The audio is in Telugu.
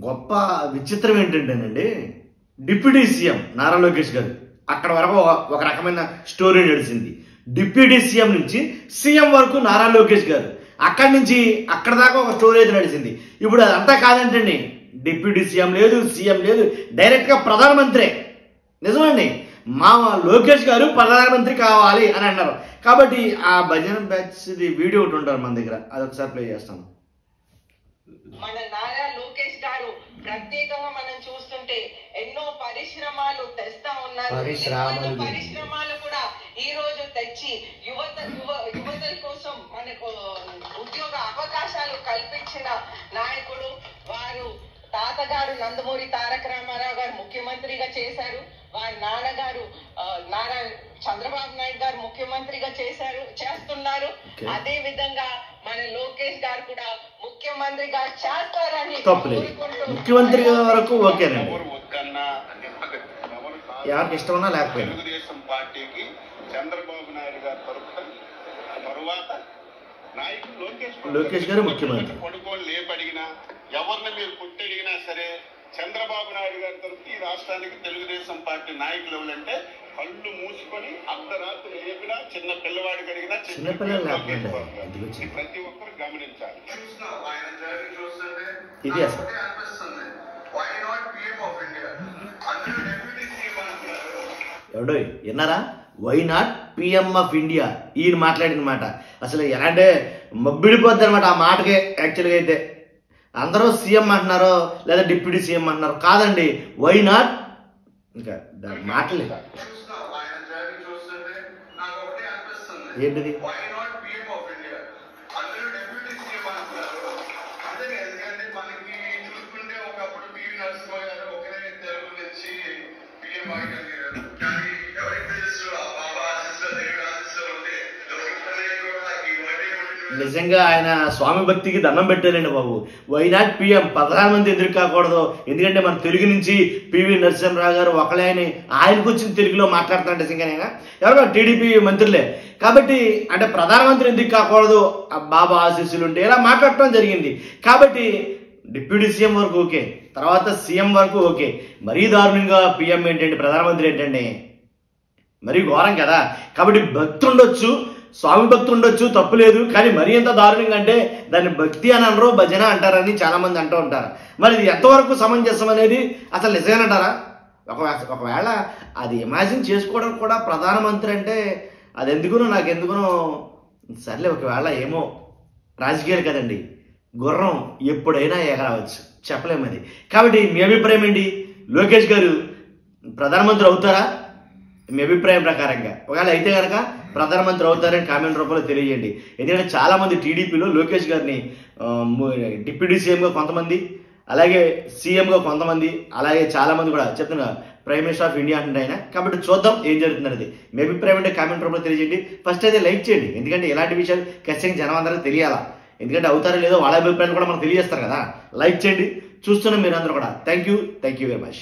గొప్ప విచిత్రం ఏంటంటేనండి, డిప్యూటీ సీఎం నారా లోకేష్ గారు అక్కడ వరకు ఒక రకమైన స్టోరీ నడిచింది. డిప్యూటీ సీఎం నుంచి సీఎం వరకు నారా లోకేష్ గారు, అక్కడి నుంచి అక్కడ దాకా ఒక స్టోరీ అయితే నడిచింది. ఇప్పుడు అదంతా కాదంటండి, డిప్యూటీ సీఎం లేదు, సీఎం లేదు, డైరెక్ట్గా ప్రధానమంత్రి. నిజమండి, మా లోకేష్ గారు ప్రధానమంత్రి కావాలి అని అన్నారు. కాబట్టి ఆ భజన బ్యాచ్ వీడియో ఒకటి ఉంటారు మన దగ్గర, అదొకసారి ప్లే చేస్తాను. మన నారా లోకేష్ గారు ప్రత్యేకంగా మనం చూస్తుంటే ఎన్నో పరిశ్రమలు తెస్తా ఉన్నారు. పరిశ్రమలు కూడా ఈ రోజు తెచ్చి యువతల కోసం మనకు ఉద్యోగ అవకాశాలు కల్పించిన నాయకుడు వారు. తాతగారు నందమూరి తారక రామారావు గారు ముఖ్యమంత్రిగా చేశారు. వారి నాన్నగారు నారా చంద్రబాబు నాయుడు గారు ముఖ్యమంత్రిగా చేస్తున్నారు. అదే విధంగా మన లోకేష్ గారు కూడా ముఖ్యమంత్రిగా చేస్తారని ముఖ్యమంత్రి వరకు ఓకేనండి, ఎవరికి ఇష్టమన్నా లేకపోయినా. తెలుగుదేశం పార్టీకి చంద్రబాబు నాయుడు గారు తరువాత నాయకుడు లోకేష్ గారు ముఖ్యమంత్రి. పడుకోని లేపడిగినా ఎవరిని మీరు కొట్టడిగినా సరే చంద్రబాబు నాయుడు గారి తరఫు ఈ రాష్ట్రానికి తెలుగుదేశం పార్టీ నాయకులు ఎవరంటే కళ్ళు మూసుకొని అర్ధరాత్రి లేపినా చిన్న పిల్లవాడికి అడిగినా ప్రతి ఒక్కరు గమనించాలి. ఇది అసలు ఎవడో విన్నారా? Why not PM of India, ఈయన మాట్లాడిన మాట అసలు ఎలా అంటే మబ్బిడిపోద్ది అనమాట ఆ మాటకే. యాక్చువల్గా అయితే అందరూ సీఎం అంటున్నారు లేదా డిప్యూటీ సీఎం అంటున్నారు, కాదండి, వై నాట్. ఇంకా మాటలే ఏంటిది, నిజంగా ఆయన స్వామి భక్తికి దండం పెట్టారండి బాబు. వై నాట్ పిఎం, ప్రధానమంత్రి ఎందుకు కాకూడదు? ఎందుకంటే మన తెలుగు నుంచి పివి నరసింహరావు గారు ఒకళ్ళే ఆయనకు వచ్చిన తెలుగులో మాట్లాడుతున్నాడు. నిజంగానే ఎవరో టీడీపీ మంత్రులే కాబట్టి, అంటే ప్రధానమంత్రి ఎందుకు కాకూడదు, బాబా ఆశీస్సులు ఉంటే ఇలా మాట్లాడటం జరిగింది. కాబట్టి డిప్యూటీ సీఎం వరకు ఓకే, తర్వాత సీఎం వరకు ఓకే. మరీ దారుణంగా పిఎం ఏంటండి, ప్రధానమంత్రి ఏంటండి, మరీ ఘోరం కదా. కాబట్టి భక్తి ఉండొచ్చు, స్వామి భక్తి ఉండొచ్చు, తప్పు లేదు. కానీ మరీ ఎంత దారుణంగా అంటే దాన్ని భక్తి అని అనరు, భజన అంటారని చాలా మంది అంటూ ఉంటారు. మరి ఇది ఎంతవరకు సమంజసం అనేది అసలు నిజమేనంటారా? ఒకవేళ అది ఇమాజిన్ చేసుకోవడం కూడా ప్రధానమంత్రి అంటే అది ఎందుకునో నాకు ఎందుకునో సర్లే. ఒకవేళ ఏమో రాజకీయాలు కదండి, గుర్రం ఎప్పుడైనా ఎగరవచ్చు, చెప్పలేము అది. కాబట్టి మీ అభిప్రాయం ఏంటి? లోకేష్ గారు ప్రధానమంత్రి అవుతారా? మీ అభిప్రాయం ప్రకారంగా ఒకవేళ అయితే కనుక ప్రధానమంత్రి అవుతారని కామెంట్ రూపంలో తెలియజేయండి. ఎందుకంటే చాలామంది టీడీపీలో లోకేష్ గారిని డిప్యూటీ సీఎంగా కొంతమంది, అలాగే సీఎంగా కొంతమంది, అలాగే చాలామంది కూడా చెప్తున్నా ప్రైమ్ మినిస్టర్ ఆఫ్ ఇండియా అంటున్నారు ఆయన. కాబట్టి చూద్దాం ఏం జరుగుతుంది అనేది. మీ అభిప్రాయం అంటే కామెంట్ రూపంలో తెలియజేయండి. ఫస్ట్ అయితే లైక్ చేయండి, ఎందుకంటే ఇలాంటి విషయాలు ఖచ్చితంగా జనం అందరికీ తెలియాలా. ఎందుకంటే అవుతారో లేదో వాళ్ళ అభిప్రాయాలు కూడా మనకు తెలియజేస్తారు కదా. లైక్ చేయండి, చూస్తున్నాం మీరందరూ కూడా. Thank you very much.